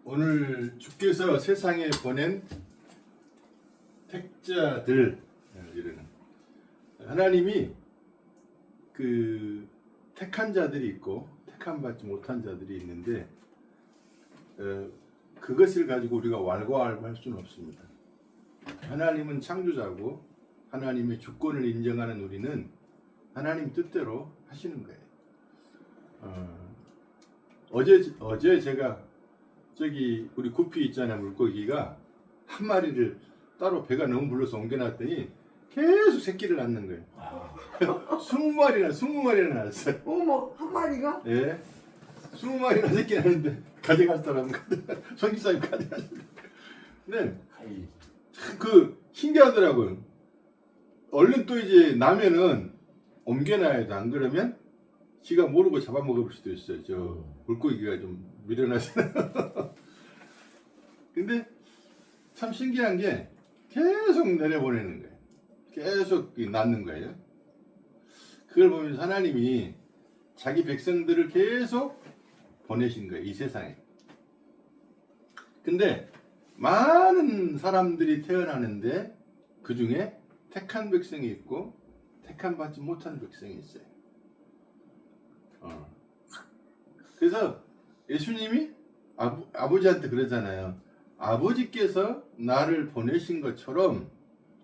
오늘 주께서 세상에 보낸 택자들, 이러는 하나님이 그 택한 자들이 있고 택함 받지 못한 자들이 있는데 그것을 가지고 우리가 왈가왈부할 수는 없습니다. 하나님은 창조자고 하나님의 주권을 인정하는 우리는 하나님 뜻대로 하시는 거예요. 어제 제가 저기 우리 구피 있잖아요, 물고기가 한 마리를 따로 배가 너무 불러서 옮겨놨더니 계속 새끼를 낳는 거예요. 20마리나 낳았어요. 어머, 한 마리가? 예, 20마리나 새끼 낳는데 가져갈 사람은 손기사님 가져가시는데, 근데 그 신기하더라고요. 얼른 또 이제 나면은 옮겨놔야 돼. 안 그러면 지가 모르고 잡아먹을 수도 있어요. 저 물고기가 좀 미련하잖아요. 근데 참 신기한 게 계속 내려보내는 거예요. 계속 낳는 거예요. 그걸 보면서 하나님이 자기 백성들을 계속 보내신 거예요, 이 세상에. 근데 많은 사람들이 태어나는데 그 중에 택한 백성이 있고 택한 받지 못한 백성이 있어요. 그래서 예수님이 아버지한테 그러잖아요. 아버지께서 나를 보내신 것처럼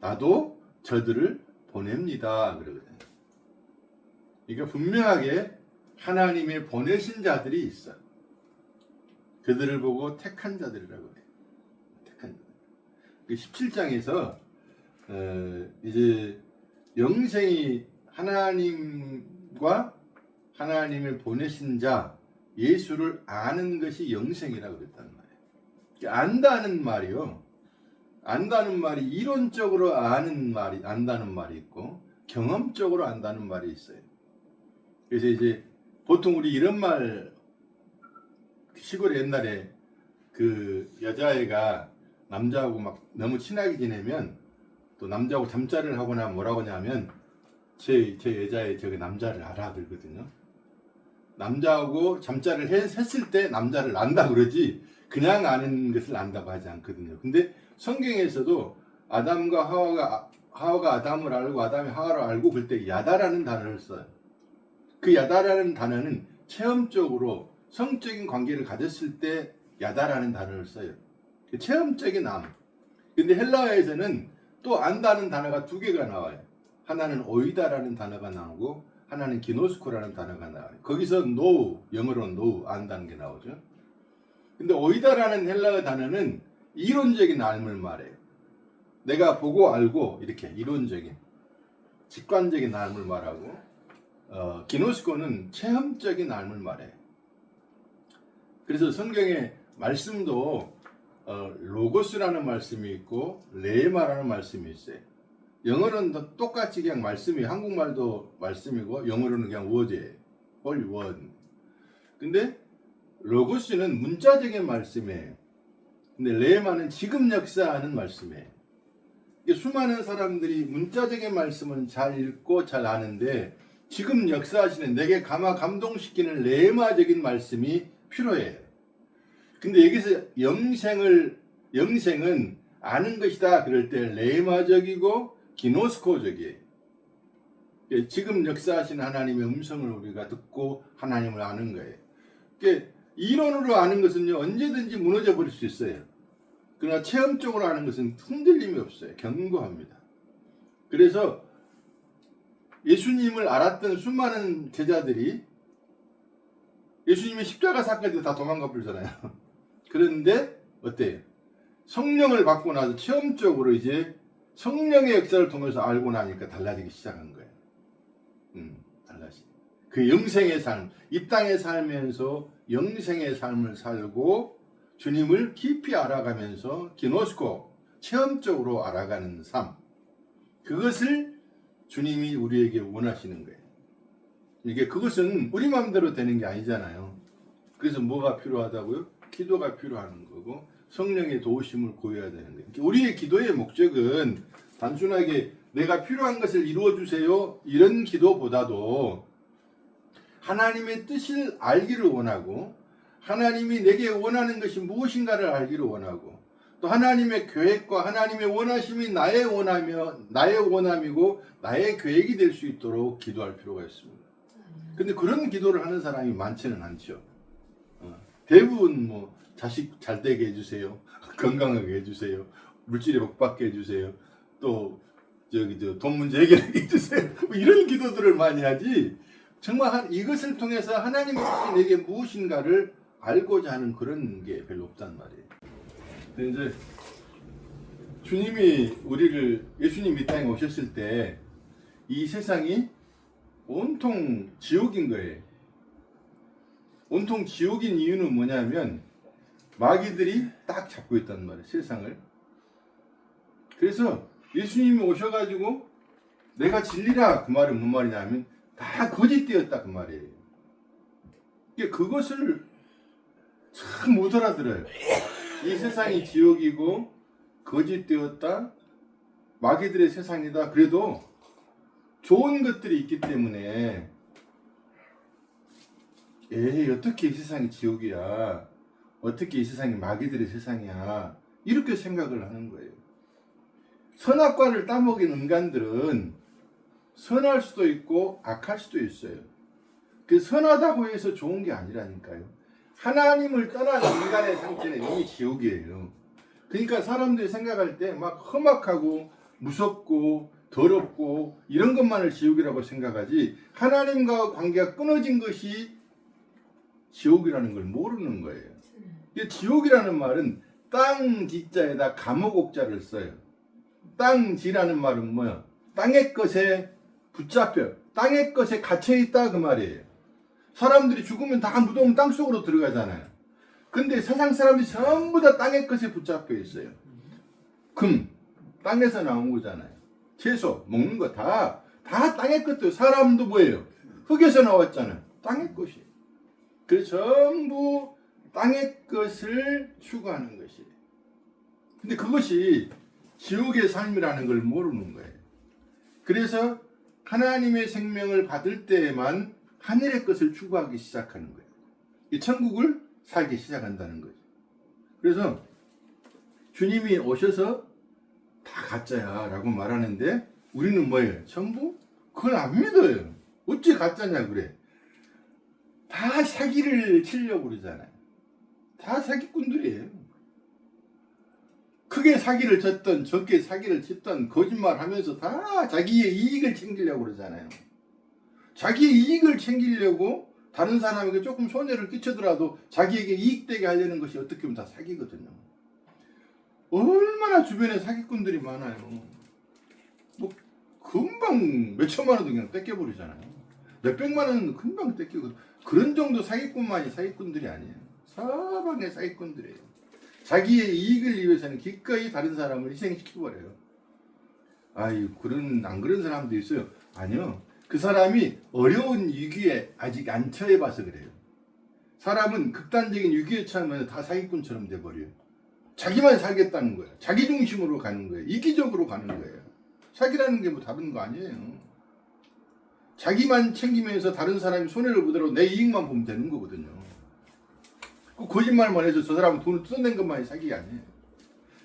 나도 저들을 보냅니다, 그러거든요. 그러니까 분명하게 하나님의 보내신 자들이 있어. 그들을 보고 택한 자들이라고 해요. 택한 자들. 17장에서 이제 영생이 하나님과 하나님을 보내신 자 예수를 아는 것이 영생이라고 그랬단 말이에요. 안다는 말이요. 안다는 말이 이론적으로 안다는 말이 있고 경험적으로 안다는 말이 있어요. 그래서 이제 보통 우리 이런 말, 시골에 옛날에 그 여자애가 남자하고 막 너무 친하게 지내면 또 남자하고 잠자리를 하거나 뭐라고 하냐면 제 여자애 저기 남자를 알아들거든요. 남자하고 잠자리를 했을 때 남자를 안다 그러지 그냥 아는 것을 안다고 하지 않거든요. 근데 성경에서도 아담과 하와가 아담을 알고 아담이 하와를 알고 그럴 때 야다라는 단어를 써요. 그 야다라는 단어는 체험적으로 성적인 관계를 가졌을 때 야다라는 단어를 써요. 체험적인 암. 근데 헬라어에서는 또 안다는 단어가 두 개가 나와요. 하나는 오이다라는 단어가 나오고 하나는 기노스코라는 단어가 나와요. 거기서 know, 영어로 know, 안다는 게 나오죠. 근데 오이다라는 헬라어 단어는 이론적인 알을 말해요. 내가 보고 알고 이렇게 이론적인, 직관적인 알을 말하고 기노스코는 체험적인 알을 말해요. 그래서 성경의 말씀도 로고스라는 말씀이 있고 레마라는 말씀이 있어요. 영어는 똑같이 그냥 말씀이, 한국말도 말씀이고 영어로는 그냥 word예요. only word. 근데 로고스는 문자적인 말씀이에요. 근데 레마는 지금 역사하는 말씀이에요. 수많은 사람들이 문자적인 말씀은 잘 읽고 잘 아는데 지금 역사하시는 내게 감동시키는 레마적인 말씀이 필요해요. 근데 여기서 영생은 아는 것이다 그럴 때 레마적이고 기노스코적이에요. 지금 역사하시는 하나님의 음성을 우리가 듣고 하나님을 아는 거예요. 그러니까 이론으로 아는 것은요 언제든지 무너져 버릴 수 있어요. 그러나 체험적으로 아는 것은 흔들림이 없어요. 견고합니다. 그래서 예수님을 알았던 수많은 제자들이 예수님이 십자가 사건에도 다 도망가 버리잖아요. 그런데 어때요? 성령을 받고 나서 체험적으로 이제 성령의 역사를 통해서 알고 나니까 달라지기 시작한 거예요. 달라지. 그 영생의 삶, 이 땅에 살면서 영생의 삶을 살고 주님을 깊이 알아가면서 기노스코, 체험적으로 알아가는 삶. 그것을 주님이 우리에게 원하시는 거예요. 이게 그것은 우리 마음대로 되는 게 아니잖아요. 그래서 뭐가 필요하다고요? 기도가 필요한 거고 성령의 도우심을 구해야 되는 거예요. 우리의 기도의 목적은 단순하게 내가 필요한 것을 이루어주세요 이런 기도보다도 하나님의 뜻을 알기를 원하고 하나님이 내게 원하는 것이 무엇인가를 알기를 원하고, 또 하나님의 계획과 하나님의 원하심이 나의 원함이고 나의 계획이 될 수 있도록 기도할 필요가 있습니다. 근데 그런 기도를 하는 사람이 많지는 않죠. 대부분 뭐 자식 잘 되게 해주세요, 건강하게 해주세요, 물질에 복받게 해주세요, 또 돈 문제 해결하게 해주세요, 뭐 이런 기도들을 많이 하지, 정말 이것을 통해서 하나님의 뜻이 내게 무엇인가를 알고자 하는 그런 게 별로 없단 말이에요. 근데 이제 주님이 예수님 이 땅에 오셨을 때 이 세상이 온통 지옥인 거예요. 온통 지옥인 이유는 뭐냐면 마귀들이 딱 잡고 있단 말이에요, 세상을. 그래서 예수님이 오셔가지고 내가 진리라, 그 말은 뭔 말이냐면 다 거짓되었다, 그 말이에요. 그것을 참 못 알아들어요. 이 세상이 지옥이고 거짓되었다, 마귀들의 세상이다. 그래도 좋은 것들이 있기 때문에 어떻게 이 세상이 지옥이야, 어떻게 이 세상이 마귀들의 세상이야, 이렇게 생각을 하는 거예요. 선악과를 따먹인 인간들은 선할 수도 있고 악할 수도 있어요. 그 선하다고 해서 좋은 게 아니라니까요. 하나님을 떠난 인간의 상태는 이미 지옥이에요. 그러니까 사람들이 생각할 때 막 험악하고 무섭고 더럽고 이런 것만을 지옥이라고 생각하지, 하나님과 관계가 끊어진 것이 지옥이라는 걸 모르는 거예요. 지옥이라는 말은 땅 지자에다 감옥 옥자를 써요. 땅 지라는 말은 뭐야? 땅의 것에 붙잡혀, 땅의 것에 갇혀있다, 그 말이에요. 사람들이 죽으면 다 무덤 땅속으로 들어가잖아요. 근데 세상 사람들이 전부 다 땅의 것에 붙잡혀 있어요. 금, 땅에서 나온 거잖아요. 채소, 먹는 거 다 땅의 것도, 사람도 뭐예요? 흙에서 나왔잖아요. 땅의 것이. 그래서 전부 땅의 것을 추구하는 것이에요. 근데 그것이 지옥의 삶이라는 걸 모르는 거예요. 그래서 하나님의 생명을 받을 때에만 하늘의 것을 추구하기 시작하는 거예요. 이 천국을 살기 시작한다는 거죠. 그래서 주님이 오셔서 다 가짜야 라고 말하는데 우리는 뭐예요? 전부 그걸 안 믿어요. 어찌 가짜냐 그래. 다 사기를 치려고 그러잖아요. 다 사기꾼들이에요. 크게 사기를 쳤던 적게 사기를 쳤던 거짓말하면서 다 자기의 이익을 챙기려고 그러잖아요. 자기의 이익을 챙기려고 다른 사람에게 조금 손해를 끼쳐더라도 자기에게 이익되게 하려는 것이 어떻게 보면 다 사기거든요. 얼마나 주변에 사기꾼들이 많아요. 뭐 금방 몇 천만 원도 그냥 뺏겨버리잖아요. 몇 백만 원은 금방 뺏기고, 그런 정도 사기꾼만이 사기꾼들이 아니에요. 사방의 사기꾼들이에요. 자기의 이익을 위해서는 기꺼이 다른 사람을 희생시켜버려요. 안 그런 사람도 있어요. 아니요. 그 사람이 어려운 위기에 아직 안 처해봐서 그래요. 사람은 극단적인 위기에 처하면 다 사기꾼처럼 돼버려요. 자기만 살겠다는 거예요. 자기 중심으로 가는 거예요. 이기적으로 가는 거예요. 사기라는 게 뭐 다른 거 아니에요. 자기만 챙기면서 다른 사람이 손해를 보더라도 내 이익만 보면 되는 거거든요. 그 거짓말만 해서 저 사람은 돈을 뜯어낸 것만이 사기가 아니에요.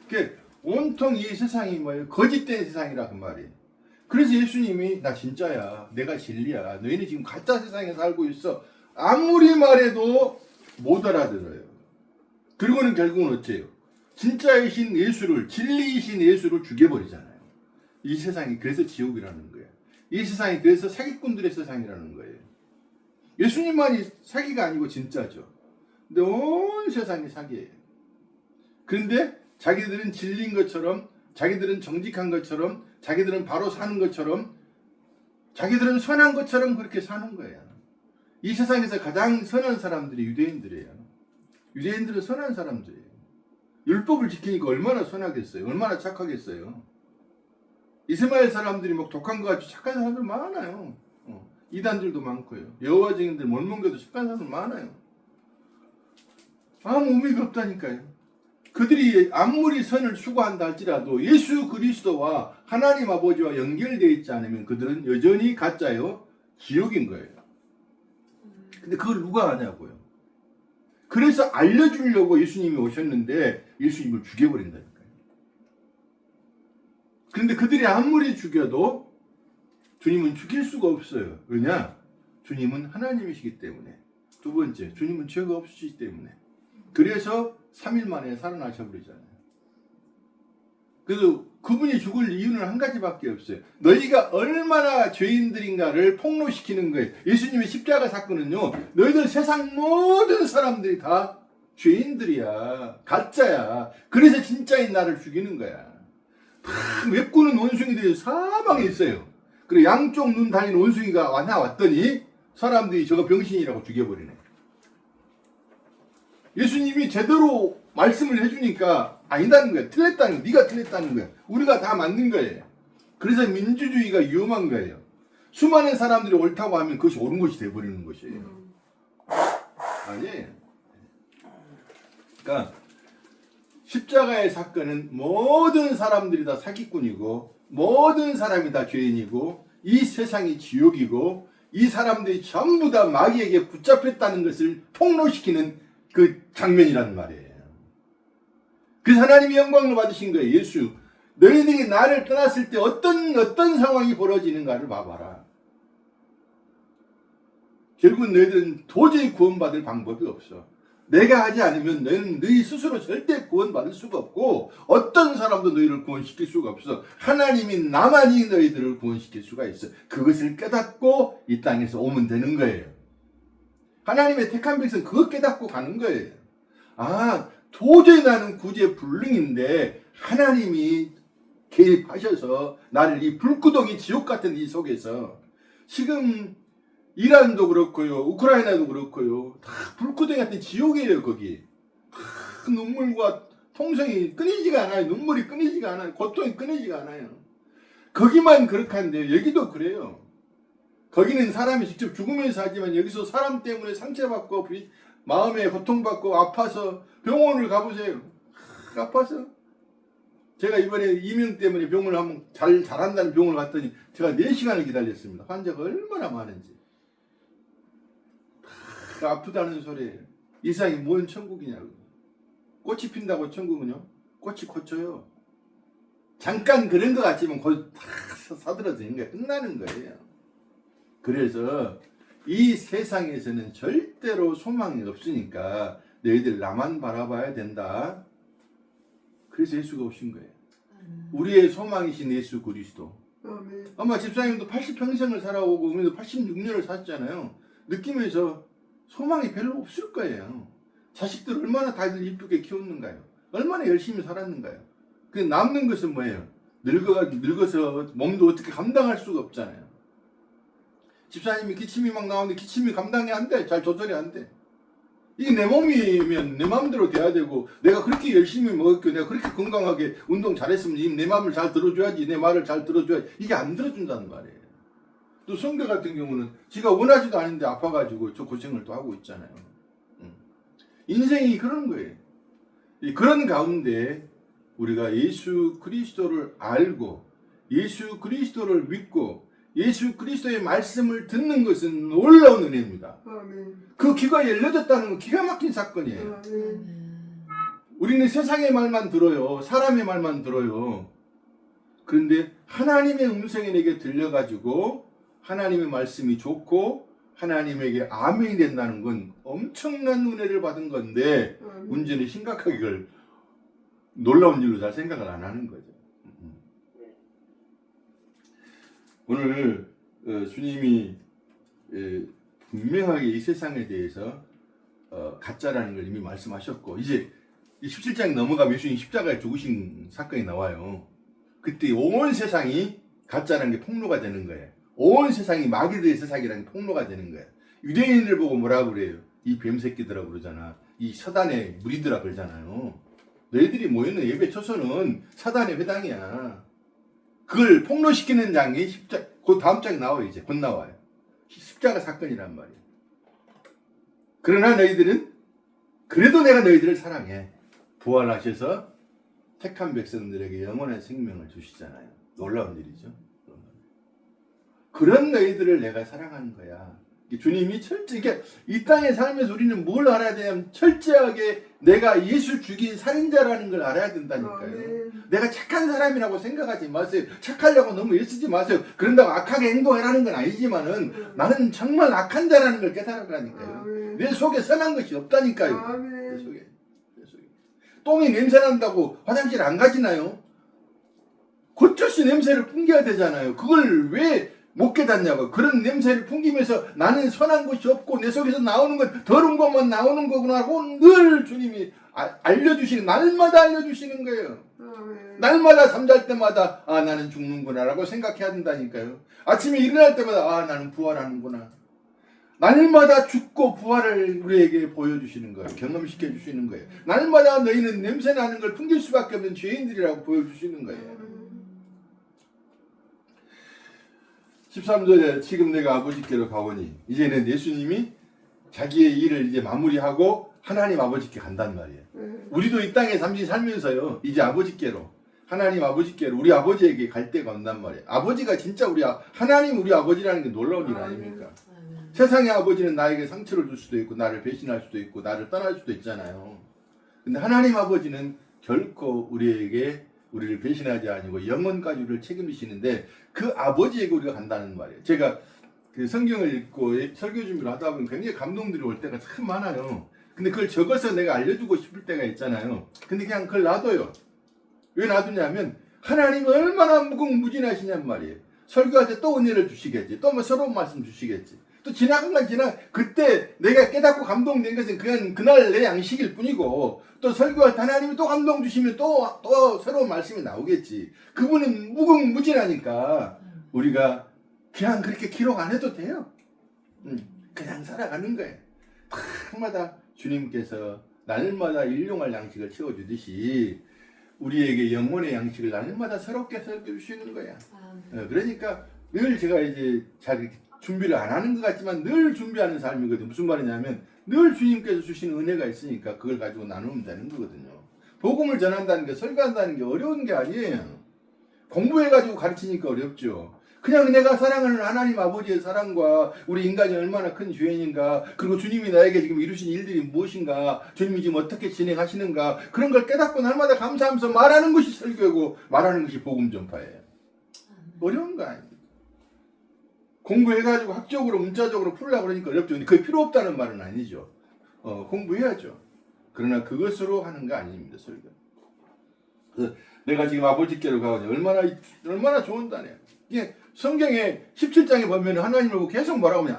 그게 온통 이 세상이 뭐예요? 거짓된 세상이라 그 말이에요. 그래서 예수님이 나 진짜야, 내가 진리야, 너희는 지금 가짜 세상에 살고 있어, 아무리 말해도 못 알아들어요. 그리고는 결국은 어째요? 진짜이신 예수를, 진리이신 예수를 죽여버리잖아요. 이 세상이 그래서 지옥이라는 거예요. 이 세상이 그래서 사기꾼들의 세상이라는 거예요. 예수님만이 사기가 아니고 진짜죠. 근데 온 세상이 사기예요. 그런데 자기들은 진리인 것처럼, 자기들은 정직한 것처럼, 자기들은 바로 사는 것처럼, 자기들은 선한 것처럼 그렇게 사는 거예요. 이 세상에서 가장 선한 사람들이 유대인들이에요. 유대인들은 선한 사람들이에요. 율법을 지키니까 얼마나 선하겠어요? 얼마나 착하겠어요? 이스마엘 사람들이 막 독한 것 같이 착한 사람들 많아요. 이단들도 많고요. 여호와 증인들 몰몬교도 착한 사람들 많아요. 아무 의미가 없다니까요. 그들이 아무리 선을 추구한다 할지라도 예수 그리스도와 하나님 아버지와 연결되어 있지 않으면 그들은 여전히 가짜요, 지옥인 거예요. 근데 그걸 누가 아냐고요. 그래서 알려주려고 예수님이 오셨는데 예수님을 죽여버린다니까요. 그런데 그들이 아무리 죽여도 주님은 죽일 수가 없어요. 왜냐? 주님은 하나님이시기 때문에. 두 번째, 주님은 죄가 없으시기 때문에. 그래서 3일 만에 살아나셔버리잖아요. 그래서 그분이 죽을 이유는 한 가지밖에 없어요. 너희가 얼마나 죄인들인가를 폭로시키는 거예요. 예수님의 십자가 사건은요, 너희들 세상 모든 사람들이 다 죄인들이야, 가짜야. 그래서 진짜인 나를 죽이는 거야. 메꾸는 원숭이들이 사방에 있어요. 그리고 양쪽 눈 달린 원숭이가 하나 왔더니 사람들이 저거 병신이라고 죽여버리네. 예수님이 제대로 말씀을 해주니까 아니다는 거야. 틀렸다는 거야. 네가 틀렸다는 거야. 우리가 다 맞는 거예요. 그래서 민주주의가 위험한 거예요. 수많은 사람들이 옳다고 하면 그것이 옳은 것이 돼버리는 것이에요. 아니에요. 그러니까 십자가의 사건은 모든 사람들이 다 사기꾼이고 모든 사람이 다 죄인이고 이 세상이 지옥이고 이 사람들이 전부 다 마귀에게 붙잡혔다는 것을 폭로시키는 그 장면이란 말이에요. 그래서 하나님이 영광을 받으신 거예요. 예수, 너희들이 나를 떠났을 때 어떤 상황이 벌어지는가를 봐봐라. 결국은 너희들은 도저히 구원받을 방법이 없어. 내가 하지 않으면 너희는 너희 스스로 절대 구원받을 수가 없고 어떤 사람도 너희를 구원시킬 수가 없어. 하나님이 나만이 너희들을 구원시킬 수가 있어. 그것을 깨닫고 이 땅에서 오면 되는 거예요. 하나님의 택한 백성은 그거 깨닫고 가는 거예요. 아, 도저히 나는 구제불능인데 하나님이 개입하셔서 나를 이 불구덩이 지옥 같은 이 속에서 지금 이란도 그렇고요, 우크라이나도 그렇고요, 다 불구덩이 같은 지옥이에요. 거기 눈물과 통성이 끊이지가 않아요. 눈물이 끊이지가 않아요. 고통이 끊이지가 않아요. 거기만 그렇게 한데요. 여기도 그래요. 거기는 사람이 직접 죽으면서 하지만 여기서 사람 때문에 상처받고 마음에 고통받고 아파서 병원을 가보세요. 아파서 제가 이번에 이명 때문에 병원을 한번 잘한다는 병원을 갔더니 제가 4시간을 기다렸습니다. 환자가 얼마나 많은지. 아프다는 소리예요. 이 세상이 뭔 천국이냐고. 꽃이 핀다고 천국은요? 꽃이 고쳐요. 잠깐 그런 것 같지만 곧 다 사들어지는 거예요. 끝나는 거예요. 그래서 이 세상에서는 절대로 소망이 없으니까 너희들 나만 바라봐야 된다. 그래서 예수가 오신 거예요. 우리의 소망이신 예수 그리스도. 아마 집사님도 80평생을 살아오고 우리도 86년을 살았잖아요. 느끼면서 소망이 별로 없을 거예요. 자식들 얼마나 다들 이쁘게 키웠는가요? 얼마나 열심히 살았는가요? 그 남는 것은 뭐예요? 늙어서 몸도 어떻게 감당할 수가 없잖아요. 집사님이 기침이 막 나오는데 기침이 감당이 안 돼. 잘 조절이 안 돼. 이게 내 몸이면 내 마음대로 돼야 되고 내가 그렇게 열심히 먹었고 내가 그렇게 건강하게 운동 잘했으면 내 마음을 잘 들어줘야지, 내 말을 잘 들어줘야지. 이게 안 들어준다는 말이에요. 또 성대 같은 경우는 지가 원하지도 않은데 아파가지고 저 고생을 또 하고 있잖아요. 인생이 그런 거예요. 그런 가운데 우리가 예수 그리스도를 알고 예수 그리스도를 믿고 예수 그리스도의 말씀을 듣는 것은 놀라운 은혜입니다. 그 귀가 열려졌다는 건 기가 막힌 사건이에요. 우리는 세상의 말만 들어요. 사람의 말만 들어요. 그런데 하나님의 음성이 내게 들려가지고 하나님의 말씀이 좋고 하나님에게 아멘이 된다는 건 엄청난 은혜를 받은 건데 문제는 심각하게 그걸 놀라운 일로 잘 생각을 안 하는 거죠. 오늘 주님이 분명하게 이 세상에 대해서 가짜라는 걸 이미 말씀하셨고 이제 17장에 넘어가면 예수님 십자가에 죽으신 사건이 나와요. 그때 온 세상이 가짜라는 게 폭로가 되는 거예요. 온 세상이 마귀들의 세상이라는 게 폭로가 되는 거예요. 유대인들 보고 뭐라고 그래요? 이 뱀새끼들라고 그러잖아. 이 사단의 무리들아 그러잖아요. 너희들이 모이는 예배 초소는 사단의 회당이야. 그걸 폭로시키는 장이 그 다음 장에 나와요. 이제 곧 나와요. 십자가 사건이란 말이에요. 그러나 너희들은 그래도 내가 너희들을 사랑해. 부활하셔서 택한 백성들에게 영원한 생명을 주시잖아요. 놀라운 일이죠. 그런 너희들을 내가 사랑하는 거야. 주님이 철저하게 이 땅의 삶에서 우리는 뭘 알아야 되냐면 철저하게 내가 예수 죽인 살인자라는 걸 알아야 된다니까요. 내가 착한 사람이라고 생각하지 마세요. 착하려고 너무 애쓰지 마세요. 그런다고 악하게 행동하라는 건 아니지만은 나는 정말 악한 자라는 걸 깨달으라니까요. 내 속에 선한 것이 없다니까요. 내 속에. 똥이 냄새 난다고 화장실 안 가지나요? 고철씨 냄새를 풍겨야 되잖아요. 그걸 왜 못 깨닫냐고. 그런 냄새를 풍기면서 나는 선한 것이 없고 내 속에서 나오는 건 더러운 것만 나오는 거구나 하고 늘 주님이 알려주시는, 날마다 알려주시는 거예요. 날마다 잠잘 때마다 아 나는 죽는구나 라고 생각해야 된다니까요. 아침에 일어날 때마다 아 나는 부활하는구나. 날마다 죽고 부활을 우리에게 보여주시는 거예요. 경험시켜 주시는 거예요. 날마다 너희는 냄새나는 걸 풍길 수밖에 없는 죄인들이라고 보여주시는 거예요. 13절에 지금 내가 아버지께로 가오니, 이제는 예수님이 자기의 일을 이제 마무리하고 하나님 아버지께 간단 말이에요. 우리도 이 땅에 잠시 살면서요, 이제 아버지께로, 하나님 아버지께로 우리 아버지에게 갈 때가 온단 말이에요. 아버지가 진짜 하나님 우리 아버지라는 게 놀라운 일 아닙니까? 세상의 아버지는 나에게 상처를 줄 수도 있고 나를 배신할 수도 있고 나를 떠날 수도 있잖아요. 근데 하나님 아버지는 결코 우리를 배신하지 아니고 영원까지 우리를 책임지시는데 그 아버지에게 우리가 간다는 말이에요. 제가 그 성경을 읽고 설교 준비를 하다 보면 굉장히 감동들이 올 때가 참 많아요. 근데 그걸 적어서 내가 알려주고 싶을 때가 있잖아요. 근데 그냥 그걸 놔둬요. 왜 놔두냐면 하나님이 얼마나 무궁무진하시냔 말이에요. 설교할 때 또 은혜를 주시겠지. 또 뭐 새로운 말씀 주시겠지. 또 지나간 건 그때 내가 깨닫고 감동된 것은 그냥 그날 내 양식일 뿐이고, 또 설교할 때 하나님이 또 감동 주시면 또 새로운 말씀이 나오겠지. 그분은 무궁무진하니까 우리가 그냥 그렇게 기록 안 해도 돼요. 그냥 살아가는 거예요. 날마다 주님께서 날마다 일용할 양식을 채워주듯이 우리에게 영혼의 양식을 날마다 새롭게 주시는 거야. 그러니까 늘 제가 이제 잘 준비를 안 하는 것 같지만 늘 준비하는 삶이거든요. 무슨 말이냐면 늘 주님께서 주시는 은혜가 있으니까 그걸 가지고 나누면 되는 거거든요. 복음을 전한다는 게, 설교한다는 게 어려운 게 아니에요. 공부해가지고 가르치니까 어렵죠. 그냥 내가 사랑하는 하나님 아버지의 사랑과 우리 인간이 얼마나 큰 죄인인가, 그리고 주님이 나에게 지금 이루신 일들이 무엇인가, 주님이 지금 어떻게 진행하시는가, 그런 걸 깨닫고 날마다 감사하면서 말하는 것이 설교고 말하는 것이 복음 전파예요. 어려운 거 아니에요. 공부해가지고 학적으로 문자적으로 풀려고 그러니까 어렵죠. 근데 그게 필요 없다는 말은 아니죠. 공부해야죠. 그러나 그것으로 하는 거 아닙니다. 설교. 그래서 내가 지금 아버지께로 가오니 얼마나 좋은 단어예요. 이게 성경에 17장에 보면 하나님을 보고 계속 뭐라고 하면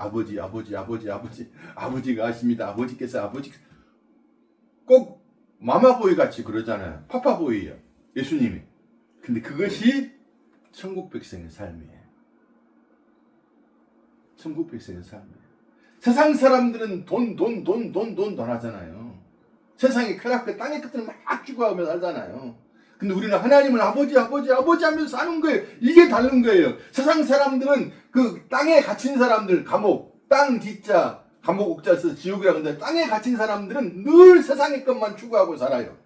아버지가 하십니다. 아버지께서 꼭 마마보이 같이 그러잖아요. 파파보이예요. 예수님이. 근데 그것이 천국 백성의 삶이에요. 천국 백성의 삶이에요. 세상 사람들은 돈 하잖아요. 세상이 그 앞에 땅의 끝을 막 추구하며 살잖아요. 근데 우리는 하나님을 아버지 하면서 사는 거예요. 이게 다른 거예요. 세상 사람들은 그 땅에 갇힌 사람들, 감옥, 땅 뒷자, 감옥 옥자 써서 지옥이라고 하는데, 땅에 갇힌 사람들은 늘 세상의 것만 추구하고 살아요.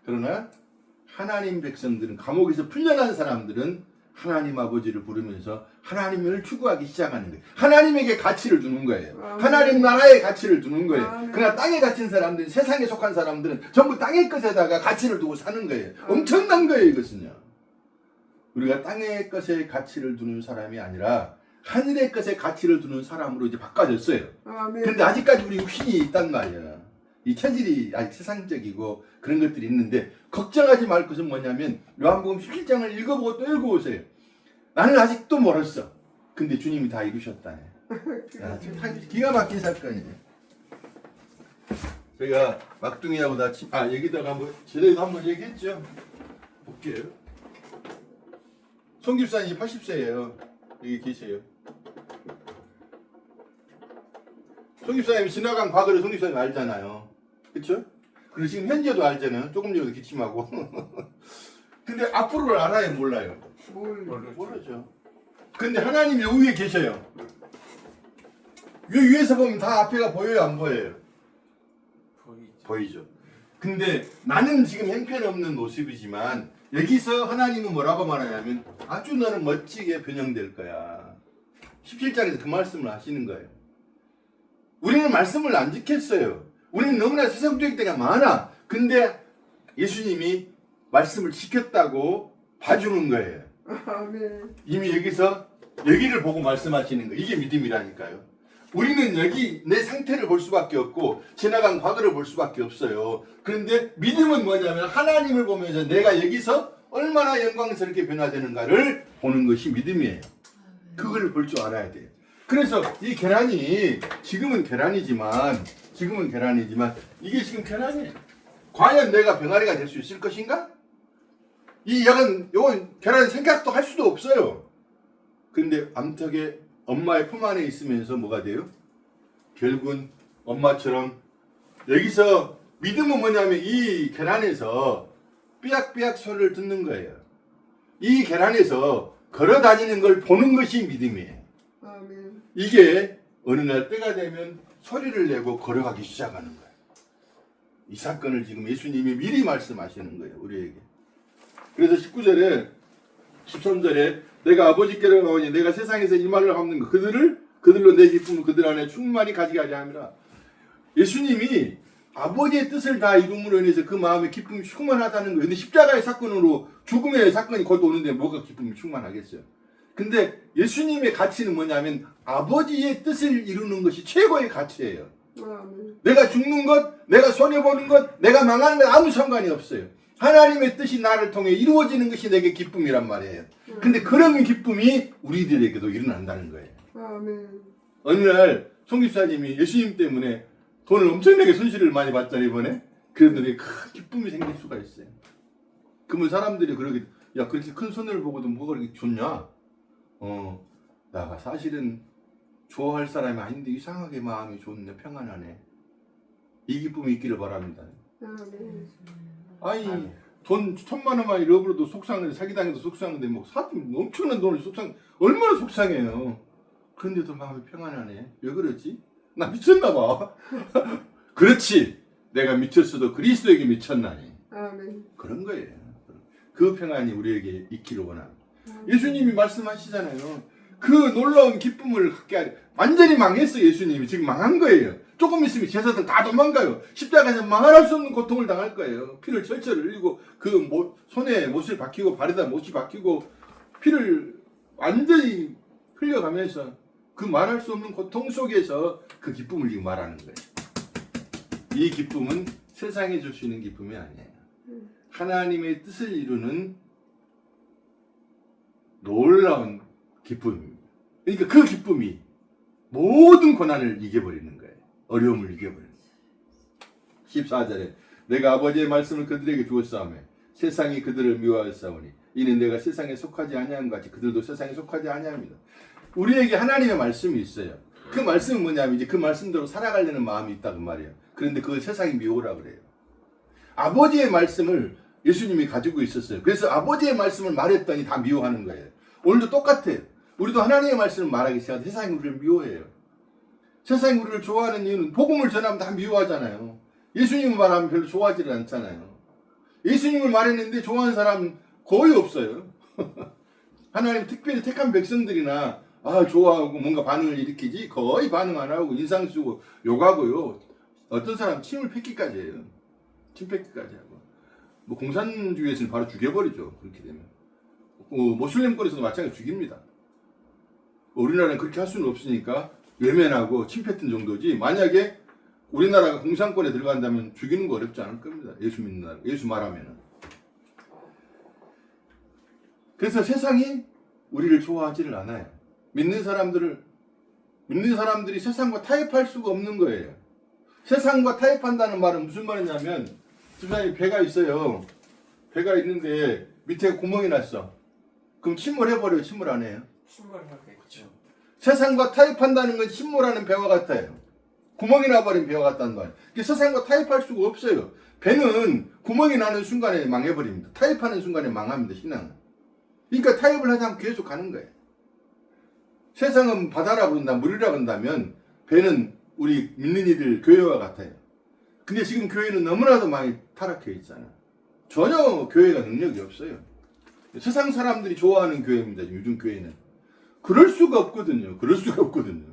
그러나 하나님 백성들은, 감옥에서 풀려난 사람들은 하나님 아버지를 부르면서 하나님을 추구하기 시작하는 거예요. 하나님에게 가치를 두는 거예요. 하나님 나라에 가치를 두는 거예요. 그러나 땅에 갇힌 사람들은, 세상에 속한 사람들은 전부 땅의 것에다가 가치를 두고 사는 거예요. 엄청난 거예요, 이것은요. 우리가 땅의 것에 가치를 두는 사람이 아니라 하늘의 것에 가치를 두는 사람으로 이제 바꿔졌어요. 그런데 아직까지 우리 육신이 있단 말이에요. 이 체질이 아직 세상적이고 그런 것들이 있는데, 걱정하지 말 것은 뭐냐면 요한복음 17장을 읽어보고 또 읽어보세요. 나는 아직도 멀었어. 근데 주님이 다 이루셨다네. 기가 막힌 사건이에요. 제가 막둥이하고 여기다가 제대로 한번 얘기했죠. 볼게요. 송 집사님이 80세예요. 여기 계세요. 송 집사님이 지나간 과거를 송 집사님 알잖아요. 그렇죠? 그리고 지금 현재도 알잖아요. 조금 전에도 기침하고. 근데 앞으로를 알아요, 몰라요? 모르죠. 근데 하나님이 여기 위에 계셔요. 이 위에서 보면 다 앞에가 보여요, 안 보여요? 보이죠. 근데 나는 지금 형편없는 모습이지만 여기서 하나님은 뭐라고 말하냐면 아주 너는 멋지게 변형될 거야. 17장에서 그 말씀을 하시는 거예요. 우리는 말씀을 안 지켰어요. 우리는 너무나 세상적인 때가 많아. 근데 예수님이 말씀을 지켰다고 봐주는 거예요. 아멘. 이미 여기를 보고 말씀하시는 거. 이게 믿음이라니까요. 우리는 여기 내 상태를 볼 수밖에 없고 지나간 과거를 볼 수밖에 없어요. 그런데 믿음은 뭐냐면 하나님을 보면서 내가 여기서 얼마나 영광스럽게 변화되는가를 보는 것이 믿음이에요. 그걸 볼 줄 알아야 돼요. 그래서 이 계란이 지금은 계란이지만 이게 지금 계란이에요. 과연 내가 병아리가 될 수 있을 것인가? 요건 계란 생각도 할 수도 없어요. 근데 암탉에 엄마의 품 안에 있으면서 뭐가 돼요? 결국은 엄마처럼 여기서 믿음은 뭐냐면 이 계란에서 삐약삐약 소리를 듣는 거예요. 이 계란에서 걸어 다니는 걸 보는 것이 믿음이에요. 아멘. 이게 어느 날 때가 되면 소리를 내고 걸어가기 시작하는 거예요. 이 사건을 지금 예수님이 미리 말씀하시는 거예요, 우리에게. 그래서 19절에 13절에 내가 아버지께로 나오니 내가 세상에서 이 말을 하는 것 그들로 내 기쁨을 그들 안에 충만히 가지게 하려 함이라. 예수님이 아버지의 뜻을 다 이룸으로 인해서 그 마음에 기쁨이 충만하다는 거예요. 근데 십자가의 사건으로 죽음의 사건이 곧 오는데 뭐가 기쁨이 충만하겠어요. 근데 예수님의 가치는 뭐냐면 아버지의 뜻을 이루는 것이 최고의 가치예요. 아멘. 내가 죽는 것, 내가 손해보는 것, 내가 망하는 것 아무 상관이 없어요. 하나님의 뜻이 나를 통해 이루어지는 것이 내게 기쁨이란 말이에요. 근데 그런 기쁨이 우리들에게도 일어난다는 거예요. 아멘. 어느 날 송집사님이 예수님 때문에 돈을 엄청나게 손실을 많이 봤잖아요, 이번에. 그런데 큰 기쁨이 생길 수가 있어요. 그러면 사람들이 그러게, 야, 그렇게 큰 손해를 보고도 뭐가 그렇게 좋냐? 나가 사실은 좋아할 사람이 아닌데 이상하게 마음이 좋네, 평안하네. 이 기쁨이 있기를 바랍니다. 아멘. 아니, 돈 1,000만 원만 잃어버려도 속상한데, 사기당해도 속상한데, 뭐, 엄청난 돈을 얼마나 속상해요. 그런데도 마음이 평안하네. 왜 그러지? 나 미쳤나봐. 그렇지. 내가 미쳤어도 그리스도에게 미쳤나니. 아멘. 그런 거예요. 그 평안이 우리에게 있기를 원합니다. 예수님이 말씀하시잖아요. 그 놀라운 기쁨을 갖게 하려. 완전히 망했어요, 예수님이. 지금 망한 거예요. 조금 있으면 제사들 다 도망가요. 십자가에서 망할 수 없는 고통을 당할 거예요. 피를 철철 흘리고 손에 못을 박히고 발에다 못이 박히고 피를 완전히 흘려가면서 그 말할 수 없는 고통 속에서 그 기쁨을 지금 말하는 거예요. 이 기쁨은 세상에 줄 수 있는 기쁨이 아니에요. 하나님의 뜻을 이루는 놀라운 기쁨입니다. 그러니까 그 기쁨이 모든 고난을 이겨버리는 거예요. 어려움을 이겨버리는 거예요. 14절에 내가 아버지의 말씀을 그들에게 주었사오며 세상이 그들을 미워하였사오니 이는 내가 세상에 속하지 아니한 같이 그들도 세상에 속하지 아니합니다. 우리에게 하나님의 말씀이 있어요. 그 말씀은 뭐냐면 이제 그 말씀대로 살아가려는 마음이 있다고 말이에요. 그런데 그걸 세상이 미워라 그래요. 아버지의 말씀을 예수님이 가지고 있었어요. 그래서 아버지의 말씀을 말했더니 다 미워하는 거예요. 오늘도 똑같아요. 우리도 하나님의 말씀을 말하기 시작하면 세상이 우리를 미워해요. 세상이 우리를 좋아하는 이유는 복음을 전하면 다 미워하잖아요. 예수님을 말하면 별로 좋아하지를 않잖아요. 예수님을 말했는데 좋아하는 사람 거의 없어요. 하나님 특별히 택한 백성들이나 좋아하고 뭔가 반응을 일으키지 거의 반응 안 하고 인상 쓰고 욕하고요. 어떤 사람 침을 뱉기까지 해요. 침 뱉기까지 하고. 뭐 공산주의에서는 바로 죽여버리죠. 그렇게 되면. 모슬렘권에서도 마찬가지로 죽입니다. 우리나라는 그렇게 할 수는 없으니까 외면하고 침 뱉은 정도지. 만약에 우리나라가 공산권에 들어간다면 죽이는 거 어렵지 않을 겁니다. 예수 믿는 나라, 예수 말하면은. 그래서 세상이 우리를 좋아하지를 않아요. 믿는 사람들이 세상과 타협할 수가 없는 거예요. 세상과 타협한다는 말은 무슨 말이냐면, 집사님 배가 있어요. 배가 있는데 밑에 구멍이 났어. 그럼 침몰해버려요? 침몰 안 해요? 침몰하겠죠. 세상과 타협한다는 건 침몰하는 배와 같아요. 구멍이 나버린 배와 같다는 말이에요. 세상과 타협할 수가 없어요. 배는 구멍이 나는 순간에 망해버립니다. 타협하는 순간에 망합니다. 신앙은. 그러니까 타협을 하지 않고 계속 가는 거예요. 세상은 바다라고 한다, 물이라고 한다면 배는 우리 믿는 이들 교회와 같아요. 근데 지금 교회는 너무나도 많이 타락해 있잖아요. 전혀 교회가 능력이 없어요. 세상 사람들이 좋아하는 교회입니다. 요즘 교회는. 그럴 수가 없거든요. 그럴 수가 없거든요.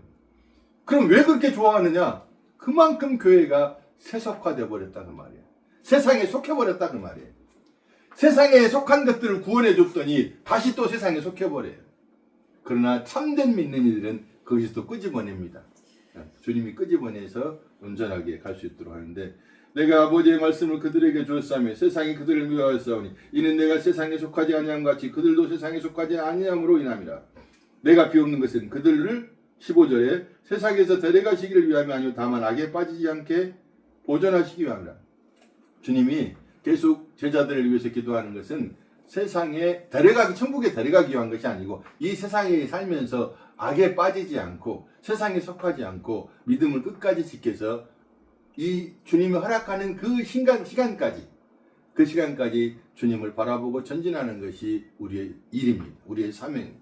그럼 왜 그렇게 좋아하느냐? 그만큼 교회가 세속화되어 버렸다는 말이에요. 세상에 속해 버렸다는 말이에요. 세상에 속한 것들을 구원해 줬더니 다시 또 세상에 속해 버려요. 그러나 참된 믿는 이들은 거기서 또 끄집어냅니다. 주님이 끄집어내서 온전하게 갈 수 있도록 하는데, 내가 아버지의 말씀을 그들에게 주었사며 세상이 그들을 미워하였사오니 이는 내가 세상에 속하지 아니함 같이 그들도 세상에 속하지 아니함으로 인함이라. 내가 비옵는 것은 그들을 15절에 세상에서 데려가시기를 위함이 아니오 다만 악에 빠지지 않게 보존하시기 위함이라. 주님이 계속 제자들을 위해서 기도하는 것은 세상에 데려가기, 천국에 데려가기 위한 것이 아니고 이 세상에 살면서 악에 빠지지 않고 세상에 속하지 않고 믿음을 끝까지 지켜서 이 주님이 허락하는 그 시간까지 주님을 바라보고 전진하는 것이 우리의 일입니다. 우리의 사명입니다.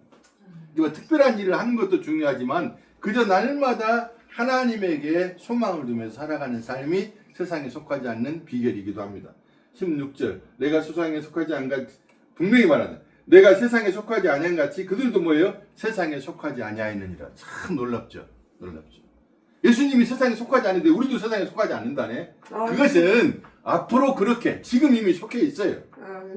특별한 일을 하는 것도 중요하지만 그저 날마다 하나님에게 소망을 두면서 살아가는 삶이 세상에 속하지 않는 비결이기도 합니다. 16절 내가 세상에 속하지 않같이 분명히 말하는 내가 세상에 속하지 아니한같이 그들도 뭐예요? 세상에 속하지 아니하였느니라. 참 놀랍죠. 놀랍죠. 예수님이 세상에 속하지 않는데 우리도 세상에 속하지 않는다네. 그것은 앞으로 그렇게 지금 이미 속해 있어요.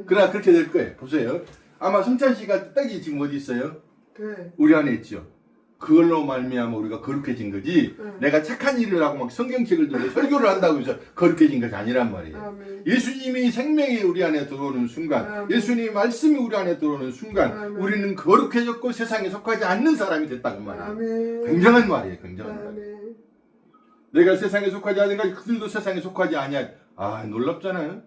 그러나 그렇게 될 거예요. 보세요. 아마 성찬 씨가 떡이 지금 어디 있어요? 네. 우리 안에 있죠. 그걸로 말미암아 우리가 거룩해진 거지. 내가 착한 일을 하고 막 성경책을 들고 설교를 한다고 해서 거룩해진 것이 아니란 말이에요. 아멘. 예수님이 생명이 우리 안에 들어오는 순간, 아멘. 예수님이 말씀이 우리 안에 들어오는 순간, 아멘. 우리는 거룩해졌고 세상에 속하지 않는 사람이 됐다는 말이에요. 아멘. 굉장한 말이에요. 굉장한 말. 아멘. 내가 세상에 속하지 않은가 그들도 세상에 속하지 아니하. 아, 놀랍잖아요.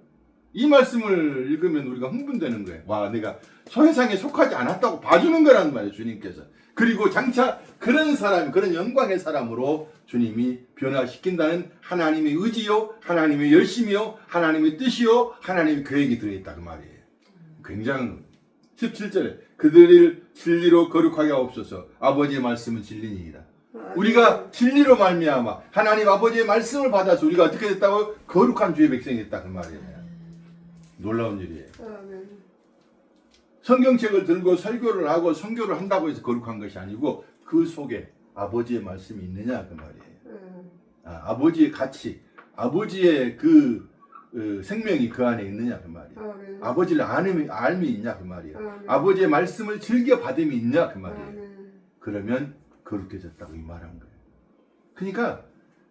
이 말씀을 읽으면 우리가 흥분되는 거예요. 와, 내가 세상에 속하지 않았다고 봐주는 거란 말이에요. 주님께서. 그리고 장차 그런 사람, 그런 영광의 사람으로 주님이 변화시킨다는 하나님의 의지요, 하나님의 열심이요, 하나님의 뜻이요, 하나님의 계획이 들어있다 그 말이에요. 굉장히 17절에 그들을 진리로 거룩하게 하옵소서. 아버지의 말씀은 진리니이다. 우리가 진리로 말미암아 하나님 아버지의 말씀을 받아서 우리가 어떻게 됐다고? 거룩한 주의 백성이 됐다 그 말이에요. 놀라운 일이에요. 아멘. 성경책을 들고 설교를 하고 선교를 한다고 해서 거룩한 것이 아니고 그 속에 아버지의 말씀이 있느냐 그 말이에요. 아버지의 가치, 아버지의 그 생명이 그 안에 있느냐 그 말이에요. 아멘. 아버지를 알미 있냐 그 말이에요. 아멘. 아버지의 말씀을 즐겨 받음이 있냐 그 말이에요. 아멘. 그러면 거룩해졌다고 이 말한 거예요. 그러니까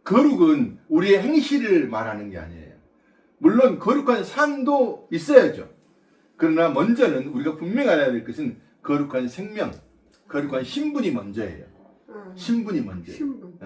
거룩은 우리의 행실을 말하는 게 아니에요. 물론 거룩한 삶도 있어야죠. 그러나 먼저는 우리가 분명히 알아야 될 것은 거룩한 생명, 거룩한 신분이 먼저예요. 신분이 먼저예요. 신분.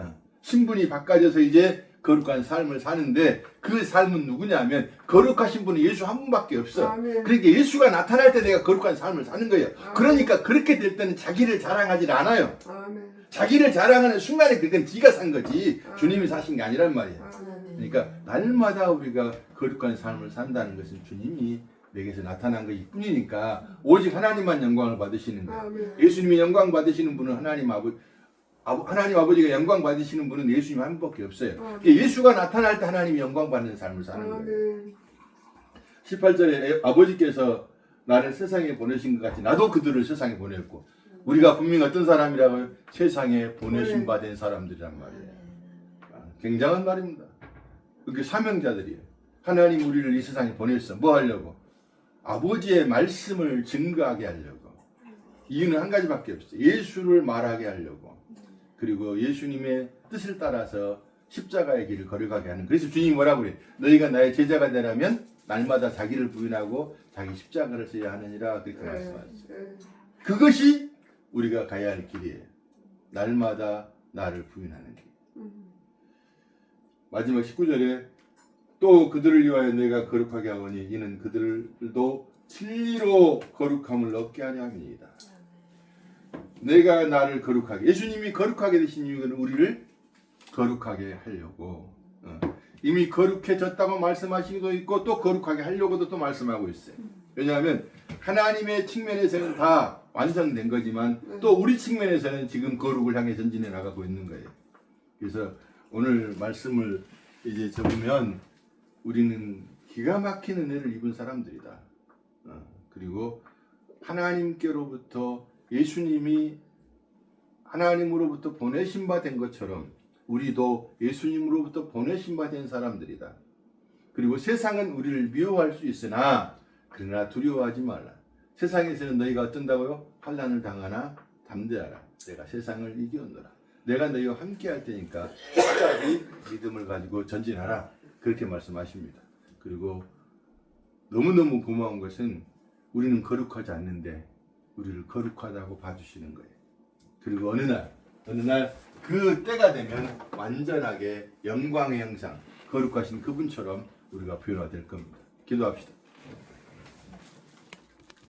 신분이 바꿔져서 이제 거룩한 삶을 사는데 그 삶은 누구냐면 거룩하신 분은 예수 한 분밖에 없어. 아멘. 그러니까 예수가 나타날 때 내가 거룩한 삶을 사는 거예요. 그러니까 그렇게 될 때는 자기를 자랑하지 않아요. 아멘. 자기를 자랑하는 순간에 그건 지가 산 거지 주님이 사신 게 아니란 말이에요. 아멘. 그러니까 날마다 우리가 거룩한 삶을 산다는 것은 주님이 내게서 나타난 것일 뿐이니까 오직 하나님만 영광을 받으시는 거예요. 아멘. 예수님이 영광 받으시는 분은 하나님 아버지가 영광 받으시는 분은 예수님 한 분밖에 없어요. 그러니까 예수가 나타날 때 하나님이 영광 받는 삶을 사는 거예요. 아멘. 18절에 아버지께서 나를 세상에 보내신 것 같이 나도 그들을 세상에 보냈고 우리가 분명히 어떤 사람이라고요? 세상에 보내신 바 된 사람들이란 말이에요. 굉장한 말입니다. 그게 사명자들이에요. 하나님 우리를 이 세상에 보냈어. 뭐 하려고? 아버지의 말씀을 증거하게 하려고. 이유는 한 가지밖에 없어요. 예수를 말하게 하려고. 그리고 예수님의 뜻을 따라서 십자가의 길을 걸어가게 하는. 그래서 주님이 뭐라고 그래요? 너희가 나의 제자가 되려면 날마다 자기를 부인하고 자기 십자가를 써야 하느니라. 그렇게 말씀하셨어요. 그것이 우리가 가야 할 길이에요. 날마다 나를 부인하는 길. 마지막 19절에 또 그들을 위하여 내가 거룩하게 하오니 이는 그들도 진리로 거룩함을 얻게 하려 함이니이다. 내가 나를 거룩하게, 예수님이 거룩하게 되신 이유는 우리를 거룩하게 하려고 이미 거룩해졌다고 말씀하시기도 있고 또 거룩하게 하려고도 또 말씀하고 있어요. 왜냐하면 하나님의 측면에서는 다 완성된 거지만 또 우리 측면에서는 지금 거룩을 향해 전진해 나가고 있는 거예요. 그래서 오늘 말씀을 이제 접으면 우리는 기가 막힌 은혜를 입은 사람들이다. 그리고 하나님께로부터 예수님이 하나님으로부터 보내신 바 된 것처럼 우리도 예수님으로부터 보내신 바 된 사람들이다. 그리고 세상은 우리를 미워할 수 있으나 그러나 두려워하지 말라. 세상에서는 너희가 어떤다고요? 환난을 당하나 담대하라. 내가 세상을 이기었노라. 내가 너희와 함께 할 테니까 끝까지 믿음을 가지고 전진하라. 그렇게 말씀하십니다. 그리고 너무너무 고마운 것은 우리는 거룩하지 않는데 우리를 거룩하다고 봐주시는 거예요. 그리고 어느 날 그 때가 되면 완전하게 영광의 형상, 거룩하신 그분처럼 우리가 표현화 될 겁니다. 기도합시다.